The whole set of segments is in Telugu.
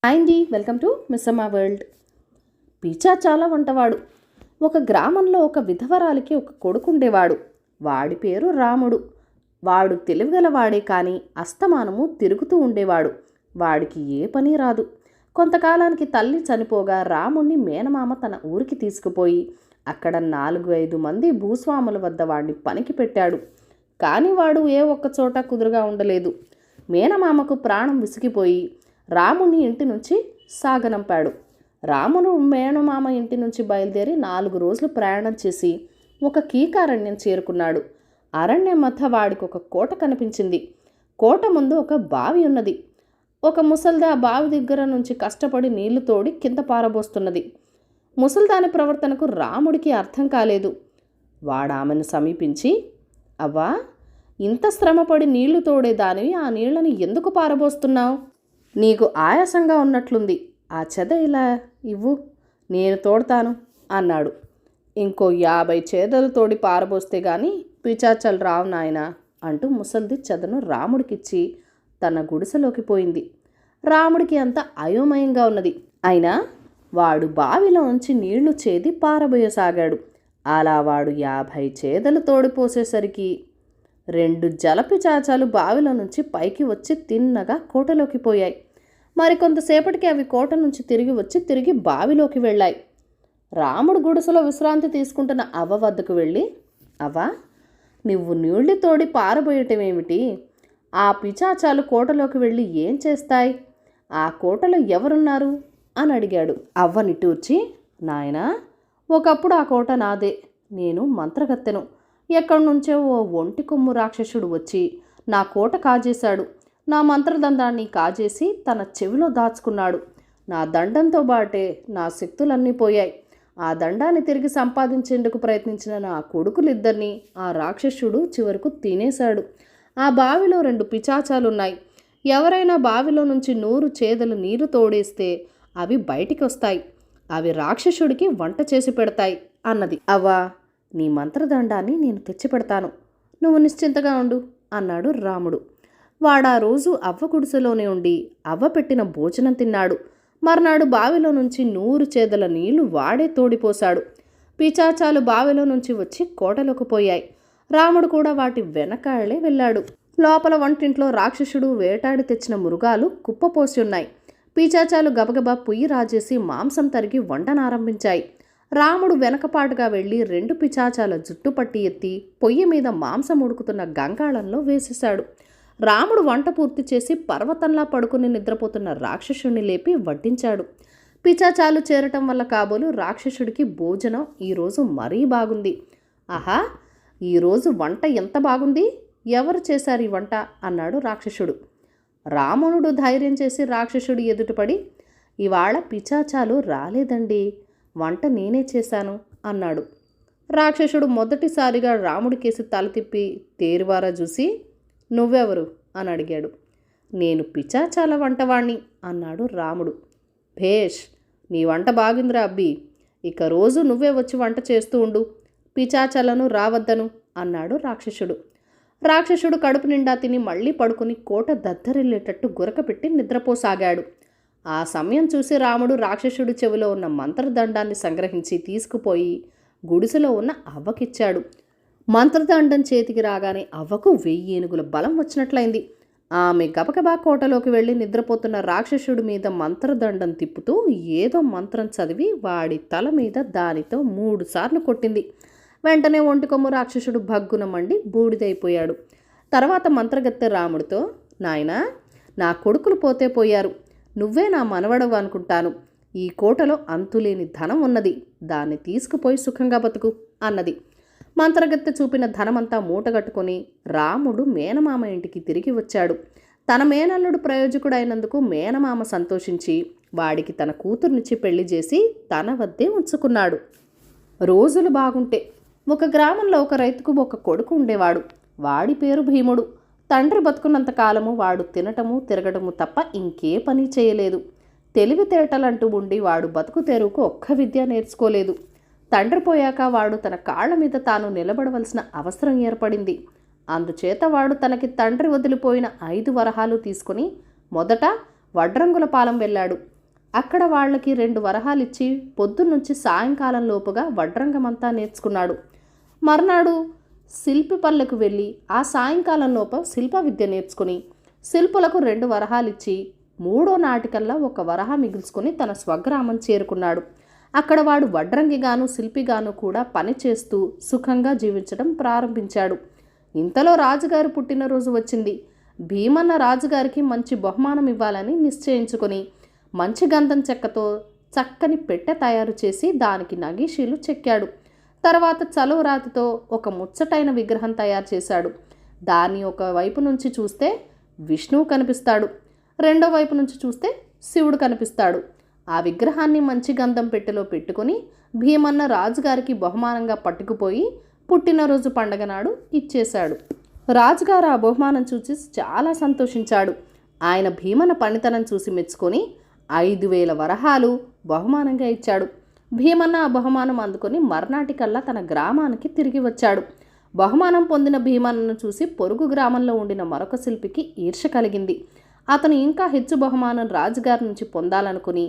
హాయ్ అండి, వెల్కమ్ టు మిస్సమ్మ వరల్డ్. పిచాచాల వంటవాడు. ఒక గ్రామంలో ఒక విధవరాలికి ఒక కొడుకుండేవాడు. వాడి పేరు రాముడు. వాడు తెలివిగలవాడే కానీ అస్తమానము తిరుగుతూ ఉండేవాడు. వాడికి ఏ పని రాదు. కొంతకాలానికి తల్లి చనిపోగా రాముణ్ణి మేనమామ తన ఊరికి తీసుకుపోయి అక్కడ 4-5 మంది భూస్వాముల వద్ద వాడిని పనికి పెట్టాడు. కానీ వాడు ఏ ఒక్క చోట కుదురుగా ఉండలేదు. మేనమామకు ప్రాణం విసిగిపోయి రాముని ఇంటి నుంచి సాగనంపాడు. రాముడు మేనమామ ఇంటి నుంచి బయలుదేరి 4 రోజులు ప్రయాణం చేసి ఒక కీకారణ్యం చేరుకున్నాడు. అరణ్యం మధ్య వాడికి ఒక కోట కనిపించింది. కోట ముందు ఒక బావి ఉన్నది. ఒక ముసల్దా బావి దగ్గర నుంచి కష్టపడి నీళ్లు తోడి కింద పారబోస్తున్నది. ముసల్దాని ప్రవర్తనకు రాముడికి అర్థం కాలేదు. వాడామెను సమీపించి, అవ్వా, ఇంత శ్రమపడి నీళ్లు తోడేదానివి ఆ నీళ్లని ఎందుకు పారబోస్తున్నావు? నీకు ఆయాసంగా ఉన్నట్లుంది. ఆ చెద ఇలా ఇవ్వు, నేను తోడతాను అన్నాడు. ఇంకో 50 చేదలు తోడి పారబోస్తే గాని పిచాచలు రావు నాయనా అంటూ ముసల్ది చెదను రాముడికిచ్చి తన గుడిసెలోకి పోయింది. రాముడికి అంత అయోమయంగా ఉన్నది. అయినా వాడు బావిలో ఉంచి నీళ్లు చేది పారబోయసాగాడు. అలా వాడు 50 చేదలు తోడిపోసేసరికి 2 జలపిచాచాలు బావిలో నుంచి పైకి వచ్చి తిన్నగా కోటలోకి పోయాయి. మరికొంతసేపటికి అవి కోట నుంచి తిరిగి బావిలోకి వెళ్ళాయి. రాముడు గుడిసెలో విశ్రాంతి తీసుకుంటున్న అవ్వ వద్దకు వెళ్ళి, అవ్వ, నువ్వు నీళ్లు తోడి పారబోయటమేమిటి? ఆ పిచాచాలు కోటలోకి వెళ్ళి ఏం చేస్తాయి? ఆ కోటలో ఎవరున్నారు అని అడిగాడు. అవ్వ నిట్టూర్చి, నాయనా, ఒకప్పుడు ఆ కోట నాదే. నేను మంత్రగత్తెను. ఎక్కడి నుంచో ఓ ఒంటి కొమ్ము రాక్షసుడు వచ్చి నా కోట కాజేశాడు. నా మంత్రదండాన్ని కాజేసి తన చెవిలో దాచుకున్నాడు. నా దండంతో బాటే నా శక్తులన్నీ పోయాయి. ఆ దండాన్ని తిరిగి సంపాదించేందుకు ప్రయత్నించిన నా కొడుకులిద్దరినీ ఆ రాక్షసుడు చివరకు తినేశాడు. ఆ బావిలో 2 పిచాచాలున్నాయి. ఎవరైనా బావిలో నుంచి 100 చేదలు నీరు తోడేస్తే అవి బయటికి వస్తాయి. అవి రాక్షసుడికి వంట చేసి పెడతాయి అన్నది. అవ్వా, నీ మంత్రదండాన్ని నేను తెచ్చిపెడతాను, నువ్వు నిశ్చింతగా ఉండు అన్నాడు రాముడు. వాడా రోజు అవ్వ గుడిసెలోనే ఉండి అవ్వ పెట్టిన భోజనం తిన్నాడు. మర్నాడు బావిలో నుంచి 100 చేదల నీళ్లు వాడే తోడిపోశాడు. పిచాచాలు బావిలో నుంచి వచ్చి కోటలోకి పోయాయి. రాముడు కూడా వాటి వెనకాలే వెళ్ళాడు. లోపల వంటింట్లో రాక్షసుడు వేటాడి తెచ్చిన మృగాలు కుప్పపోసి ఉన్నాయి. పిచాచాలు గబగబా పొయ్యి రాజేసి మాంసం తరిగి వంటనారంభించాయి. రాముడు వెనకపాటుగా వెళ్ళి 2 పిచాచాల జుట్టు పట్టి ఎత్తి పొయ్యి మీద మాంసం ఉడుకుతున్న గంగాళంలో వేసేశాడు. రాముడు వంట పూర్తి చేసి పర్వతంలా పడుకుని నిద్రపోతున్న రాక్షసుడిని లేపి వడ్డించాడు. పిచాచాలు చేరటం వల్ల కాబోలు రాక్షసుడికి భోజనం ఈరోజు మరీ బాగుంది. ఆహా, ఈరోజు వంట ఎంత బాగుంది! ఎవరు చేశారు ఈ వంట అన్నాడు రాక్షసుడు. రావణుడు ధైర్యం చేసి రాక్షసుడి ఎదుటపడి, ఇవాళ పిచాచాలు రాలేదండి, వంట నేనే చేశాను అన్నాడు. రాక్షసుడు మొదటిసారిగా రాముడికేసి తల తిప్పి తేరివారా చూసి, నువ్వెవరు అని అడిగాడు. నేను పిచాచాల వంటవాణ్ణి అన్నాడు రాముడు. భేష్, నీ వంట బాగుందిరా అబ్బి, ఇక రోజు నువ్వే వచ్చి వంట చేస్తూ ఉండు, పిచాచాలను రావద్దను అన్నాడు రాక్షసుడు. రాక్షసుడు కడుపు నిండా తిని మళ్ళీ పడుకుని కోట దద్దరిల్లేటట్టు గురకపెట్టి నిద్రపోసాగాడు. ఆ సమయం చూసి రాముడు రాక్షసుడి చెవిలో ఉన్న మంత్రదండాన్ని సంగ్రహించి తీసుకుపోయి గుడిసెలో ఉన్న అవ్వకిచ్చాడు. మంత్రదండం చేతికి రాగానే అవ్వకు 1000 ఏనుగుల బలం వచ్చినట్లయింది. ఆమె గబగబా కోటలోకి వెళ్ళి నిద్రపోతున్న రాక్షసుడి మీద మంత్రదండం తిప్పుతూ ఏదో మంత్రం చదివి వాడి తల మీద దానితో 3 సార్లు కొట్టింది. వెంటనే ఒంటికొమ్ము రాక్షసుడు భగ్గున మండి బూడిదైపోయాడు. తర్వాత మంత్రగత్తె రాముడితో, నాయనా, నా కొడుకులు పోతే పోయారు, నువ్వే నా మనవడవు అనుకుంటాను. ఈ కోటలో అంతులేని ధనం ఉన్నది, దాన్ని తీసుకుపోయి సుఖంగా బతుకు అన్నది. మంత్రగత్తె చూపిన ధనమంతా మూటగట్టుకొని రాముడు మేనమామ ఇంటికి తిరిగి వచ్చాడు. తన మేనల్లుడు ప్రయోజకుడైనందుకు మేనమామ సంతోషించి వాడికి తన కూతుర్నిచ్చి పెళ్లి చేసి తన వద్దే ఉంచుకున్నాడు. రోజులు బాగుంటే ఒక గ్రామంలో ఒక రైతుకు ఒక కొడుకు ఉండేవాడు. వాడి పేరు భీముడు. తండ్రి బతుకున్నంత కాలము వాడు తినటము తిరగటము తప్ప ఇంకే పని చేయలేదు. తెలివితేటలంటూ ఉండి వాడు బతుకు తెరువుకు ఒక్క విద్య నేర్చుకోలేదు. తండ్రి పోయాక వాడు తన కాళ్ల మీద తాను నిలబడవలసిన అవసరం ఏర్పడింది. అందుచేత వాడు తనకి తండ్రి వదిలిపోయిన 5 వరహాలు తీసుకుని మొదట వడ్రంగుల పాలెం వెళ్ళాడు. అక్కడ వాళ్ళకి 2 వరహాలిచ్చి పొద్దున్నుంచి సాయంకాలం లోపుగా వడ్రంగమంతా నేర్చుకున్నాడు. మర్నాడు శిల్పి పల్లెకు వెళ్ళి ఆ సాయంకాలం లోపు శిల్ప విద్య నేర్చుకుని శిల్పులకు 2 వరహాలిచ్చి 3వ నాటికల్లా 1 వరహ మిగుల్చుకొని తన స్వగ్రామం చేరుకున్నాడు. అక్కడ వాడు వడ్రంగిగాను శిల్పిగాను కూడా పనిచేస్తూ సుఖంగా జీవించడం ప్రారంభించాడు. ఇంతలో రాజుగారు పుట్టినరోజు వచ్చింది. భీమన్న రాజుగారికి మంచి బహుమానం ఇవ్వాలని నిశ్చయించుకొని మంచి గంధం చెక్కతో చక్కని పెట్టె తయారు చేసి దానికి నగీషీలు చెక్కాడు. తర్వాత చలువరాతితో ఒక ముచ్చటైన విగ్రహం తయారు చేశాడు. దాన్ని ఒక వైపు నుంచి చూస్తే విష్ణువు కనిపిస్తాడు, రెండో వైపు నుంచి చూస్తే శివుడు కనిపిస్తాడు. ఆ విగ్రహాన్ని మంచి గంధం పెట్టెలో పెట్టుకుని భీమన్న రాజుగారికి బహుమానంగా పట్టుకుపోయి పుట్టినరోజు పండగ నాడు ఇచ్చేశాడు. రాజుగారు ఆ బహుమానం చూసి చాలా సంతోషించాడు. ఆయన భీమన్న పనితనం చూసి మెచ్చుకొని 5,000 వరహాలు బహుమానంగా ఇచ్చాడు. భీమన్న ఆ బహుమానం అందుకొని మర్నాటికల్లా తన గ్రామానికి తిరిగి వచ్చాడు. బహుమానం పొందిన భీమన్నను చూసి పొరుగు గ్రామంలో ఉండిన మరొక శిల్పికి ఈర్ష్య కలిగింది. అతను ఇంకా హెచ్చు బహుమానం రాజుగారి నుంచి పొందాలనుకుని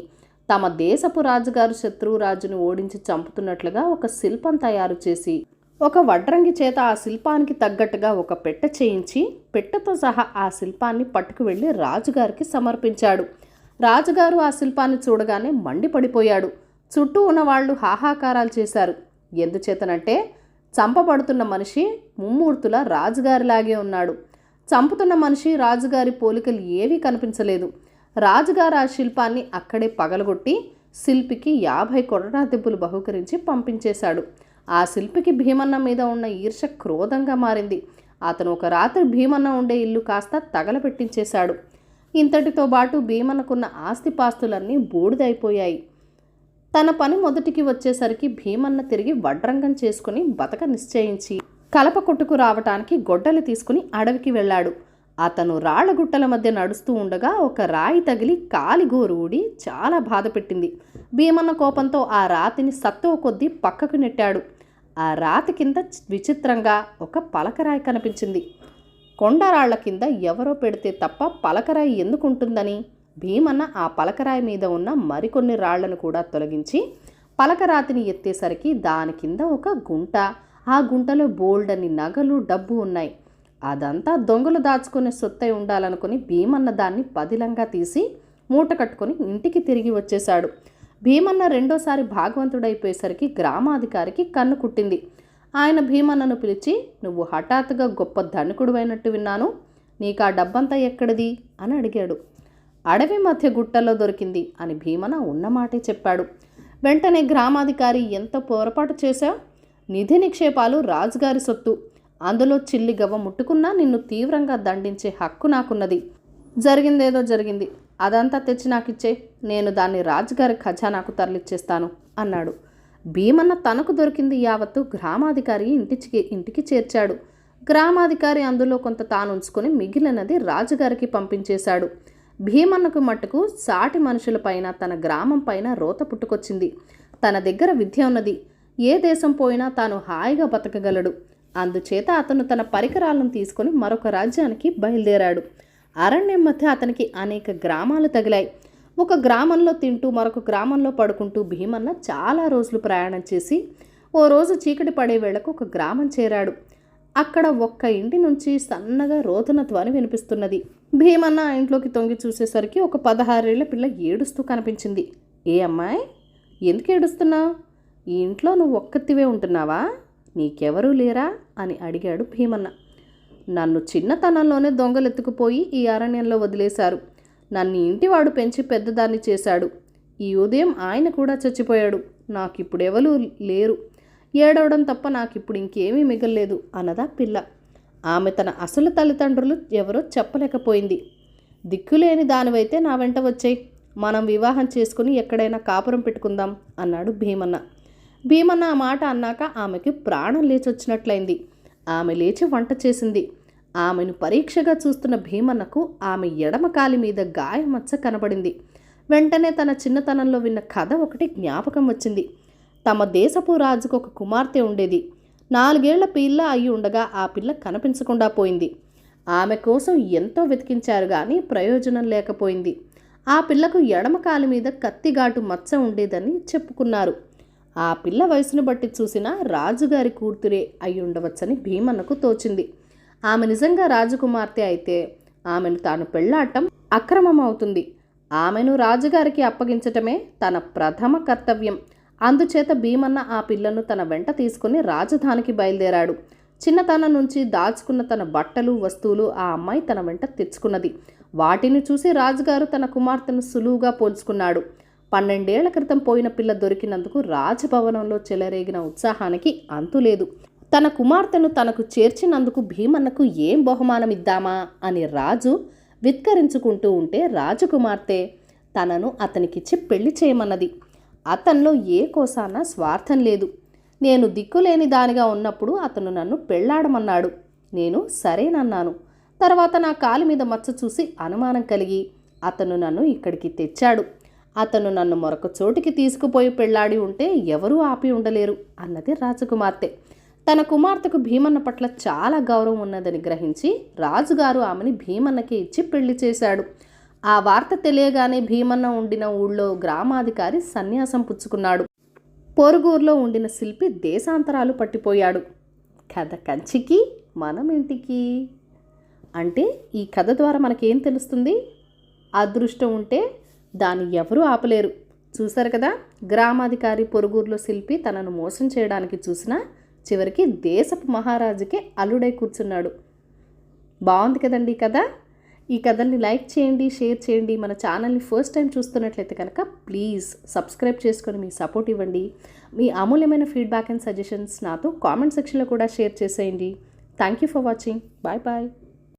తమ దేశపు రాజుగారు శత్రురాజును ఓడించి చంపుతున్నట్లుగా ఒక శిల్పం తయారు చేసి ఒక వడ్రంగి చేత ఆ శిల్పానికి తగ్గట్టుగా ఒక పెట్టె చేయించి పెట్టెతో సహా ఆ శిల్పాన్ని పట్టుకు వెళ్ళి రాజుగారికి సమర్పించాడు. రాజుగారు ఆ శిల్పాన్ని చూడగానే మండిపడిపోయాడు. చుట్టూ ఉన్నవాళ్లు హాహాకారాలు చేశారు. ఎందుచేతనంటే చంపబడుతున్న మనిషి ముమ్మూర్తుల రాజుగారిలాగే ఉన్నాడు. చంపుతున్న మనిషి రాజుగారి పోలికలు ఏవీ కనిపించలేదు. రాజుగారు ఆ శిల్పాన్ని అక్కడే పగలగొట్టి శిల్పికి 50 కొరడా దెబ్బలు బహుకరించి పంపించేశాడు. ఆ శిల్పికి భీమన్న మీద ఉన్న ఈర్ష్య క్రోధంగా మారింది. అతను ఒక రాత్రి భీమన్న ఉండే ఇల్లు కాస్త తగలబెట్టించేశాడు. ఇంతటితో పాటు భీమన్నకున్న ఆస్తిపాస్తులన్నీ బూడిదైపోయాయి. తన పని మొదటికి వచ్చేసరికి భీమన్న తిరిగి వడ్రంగం చేసుకుని బతక నిశ్చయించి కలప కొట్టుకు రావటానికి గొడ్డలి తీసుకుని అడవికి వెళ్ళాడు. అతను రాళ్లగుట్టల మధ్య నడుస్తూ ఉండగా ఒక రాయి తగిలి కాలిగోరు ఊడి చాలా బాధ పెట్టింది. భీమన్న కోపంతో ఆ రాతిని సత్తువ కొద్దీ పక్కకు నెట్టాడు. ఆ రాతి కింద విచిత్రంగా ఒక పలకరాయి కనిపించింది. కొండరాళ్ల కింద ఎవరో పెడితే తప్ప పలకరాయి ఎందుకుంటుందని భీమన్న ఆ పలకరాయి మీద ఉన్న మరికొన్ని రాళ్లను కూడా తొలగించి పలకరాతిని ఎత్తేసరికి దాని కింద ఒక గుంట, ఆ గుంటలో బోల్డని నగలు డబ్బు ఉన్నాయి. అదంతా దొంగలు దాచుకునే సొత్తై ఉండాలనుకుని భీమన్న దాన్ని పదిలంగా తీసి మూట కట్టుకొని ఇంటికి తిరిగి వచ్చేశాడు. భీమన్న రెండోసారి భాగవంతుడైపోయేసరికి గ్రామాధికారికి కన్ను కుట్టింది. ఆయన భీమన్నను పిలిచి, నువ్వు హఠాత్తుగా గొప్ప ధనికుడువైనట్టు విన్నాను, నీకు ఆ డబ్బంతా ఎక్కడిది అని అడిగాడు. అడవి మధ్య గుట్టల్లో దొరికింది అని భీమన్న ఉన్నమాటే చెప్పాడు. వెంటనే గ్రామాధికారి, ఎంత పొరపాటు చేశావు? నిధి నిక్షేపాలు రాజుగారి సొత్తు, అందులో చిల్లి గవ్వ ముట్టుకున్నా నిన్ను తీవ్రంగా దండించే హక్కు నాకున్నది. జరిగిందేదో జరిగింది, అదంతా తెచ్చి నాకిచ్చే, నేను దాన్ని రాజుగారి ఖజానాకు తరలిచ్చేస్తాను అన్నాడు. భీమన్న తనకు దొరికింది యావత్తు గ్రామాధికారి ఇంటికి చేర్చాడు. గ్రామాధికారి అందులో కొంత తానుంచుకొని మిగిలినది రాజుగారికి పంపించేశాడు. భీమన్నకు మట్టుకు సాటి మనుషులపైన తన గ్రామం పైన రోత పుట్టుకొచ్చింది. తన దగ్గర విద్య ఉన్నది, ఏ దేశం పోయినా తాను హాయిగా బతకగలడు. అందుచేత అతను తన పరికరాలను తీసుకొని మరొక రాజ్యానికి బయలుదేరాడు. అరణ్యం మధ్య అతనికి అనేక గ్రామాలు తగిలాయి. ఒక గ్రామంలో తింటూ మరొక గ్రామంలో పడుకుంటూ భీమన్న చాలా రోజులు ప్రయాణం చేసి ఓ రోజు చీకటి పడే వేళకు ఒక గ్రామం చేరాడు. అక్కడ ఒక్క ఇంటి నుంచి సన్నగా రోదన ధ్వని వినిపిస్తున్నది. భీమన్న ఆ ఇంట్లోకి తొంగి చూసేసరికి ఒక 16 ఏళ్ల పిల్ల ఏడుస్తూ కనిపించింది. ఏ అమ్మాయి, ఎందుకు ఏడుస్తున్నావు? ఈ ఇంట్లో నువ్వు ఒక్కతివే ఉంటున్నావా? నీకెవరూ లేరా అని అడిగాడు భీమన్న. నన్ను చిన్నతనంలోనే దొంగలెత్తుకుపోయి ఈ అరణ్యంలో వదిలేశారు. నన్ను ఇంటివాడు పెంచి పెద్దదాన్ని చేశాడు. ఈ ఉదయం ఆయన కూడా చచ్చిపోయాడు. నాకిప్పుడెవరూ లేరు. ఏడవడం తప్ప నాకిప్పుడు ఇంకేమీ మిగల్లేదు అన్నదా పిల్ల. ఆమె తన అసలు తల్లిదండ్రులు ఎవరో చెప్పలేకపోయింది. దిక్కులేని దానివైతే నా వెంట వచ్చేయి, మనం వివాహం చేసుకుని ఎక్కడైనా కాపురం పెట్టుకుందాం అన్నాడు భీమన్న. భీమన్న ఆ మాట అన్నాక ఆమెకి ప్రాణం లేచొచ్చినట్లయింది. ఆమె లేచి వంట చేసింది. ఆమెను పరీక్షగా చూస్తున్న భీమన్నకు ఆమె ఎడమ కాలి మీద గాయమచ్చ కనబడింది. వెంటనే తన చిన్నతనంలో విన్న కథ ఒకటి జ్ఞాపకం వచ్చింది. తమ దేశపు రాజుకు ఒక కుమార్తె ఉండేది. 4 ఏళ్ల పిల్ల అయి ఉండగా ఆ పిల్ల కనిపించకుండా పోయింది. ఆమె కోసం ఎంతో వెతికించారు కానీ ప్రయోజనం లేకపోయింది. ఆ పిల్లకు ఎడమ కాలు మీద కత్తిగాటు మచ్చ ఉండేదని చెప్పుకున్నారు. ఆ పిల్ల వయసును బట్టి చూసినా రాజుగారి కూతురే అయి ఉండవచ్చని భీమన్నకు తోచింది. ఆమె నిజంగా రాజకుమార్తె అయితే ఆమెను తాను పెళ్లాడటం అక్రమం అవుతుంది. ఆమెను రాజుగారికి అప్పగించటమే తన ప్రథమ కర్తవ్యం. అందుచేత భీమన్న ఆ పిల్లను తన వెంట తీసుకుని రాజధానికి బయలుదేరాడు. చిన్నతనం నుంచి దాచుకున్న తన బట్టలు వస్తువులు ఆ అమ్మాయి తన వెంట తెచ్చుకున్నది. వాటిని చూసి రాజుగారు తన కుమార్తెను సులువుగా పోల్చుకున్నాడు. 12 ఏళ్ల క్రితం పోయిన పిల్ల దొరికినందుకు రాజభవనంలో చెలరేగిన ఉత్సాహానికి అంతులేదు. తన కుమార్తెను తనకు చేర్చినందుకు భీమన్నకు ఏం బహుమానమిద్దామా అని రాజు విత్కరించుకుంటూ ఉంటే రాజకుమార్తె తనను అతనికిచ్చి పెళ్లి చేయమన్నది. అతనిలో ఏ కోసాన స్వార్థం లేదు. నేను దిక్కులేని దానిగా ఉన్నప్పుడు అతను నన్ను పెళ్లాడమన్నాడు. నేను సరేనన్నాను. తర్వాత నా కాలి మీద మచ్చ చూసి అనుమానం కలిగి అతను నన్ను ఇక్కడికి తెచ్చాడు. అతను నన్ను మరొక చోటికి తీసుకుపోయి పెళ్లాడి ఉంటే ఎవరూ ఆపి ఉండలేరు అన్నది రాజకుమార్తె. తన కుమార్తెకు భీమన్న పట్ల చాలా గౌరవం ఉన్నదని గ్రహించి రాజుగారు ఆమెని భీమన్నకి ఇచ్చి పెళ్లి చేశాడు. ఆ వార్త తెలియగానే భీమన్న ఉండిన ఊళ్ళో గ్రామాధికారి సన్యాసం పుచ్చుకున్నాడు. పొరుగురులో ఉండిన శిల్పి దేశాంతరాలు పట్టిపోయాడు. కథ కంచికి మనం ఇంటికి. అంటే ఈ కథ ద్వారా మనకేం తెలుస్తుంది? అదృష్టం ఉంటే దాన్ని ఎవరూ ఆపలేరు. చూశారు కదా, గ్రామాధికారి పొరుగురులో శిల్పి తనను మోసం చేయడానికి చూసినా చివరికి దేశపు మహారాజుకే అల్లుడై కూర్చున్నాడు. బాగుంది కదండి ఈ కథ. ఈ కథల్ని లైక్ చేయండి, షేర్ చేయండి. మన ఛానల్ని ఫస్ట్ టైం చూస్తున్నట్లయితే కనుక ప్లీజ్ సబ్స్క్రైబ్ చేసుకొని మీ సపోర్ట్ ఇవ్వండి. మీ అమూల్యమైన ఫీడ్బ్యాక్ అండ్ సజెషన్స్ నాతో కామెంట్ సెక్షన్లో కూడా షేర్ చేసేయండి. Thank you for watching. Bye bye.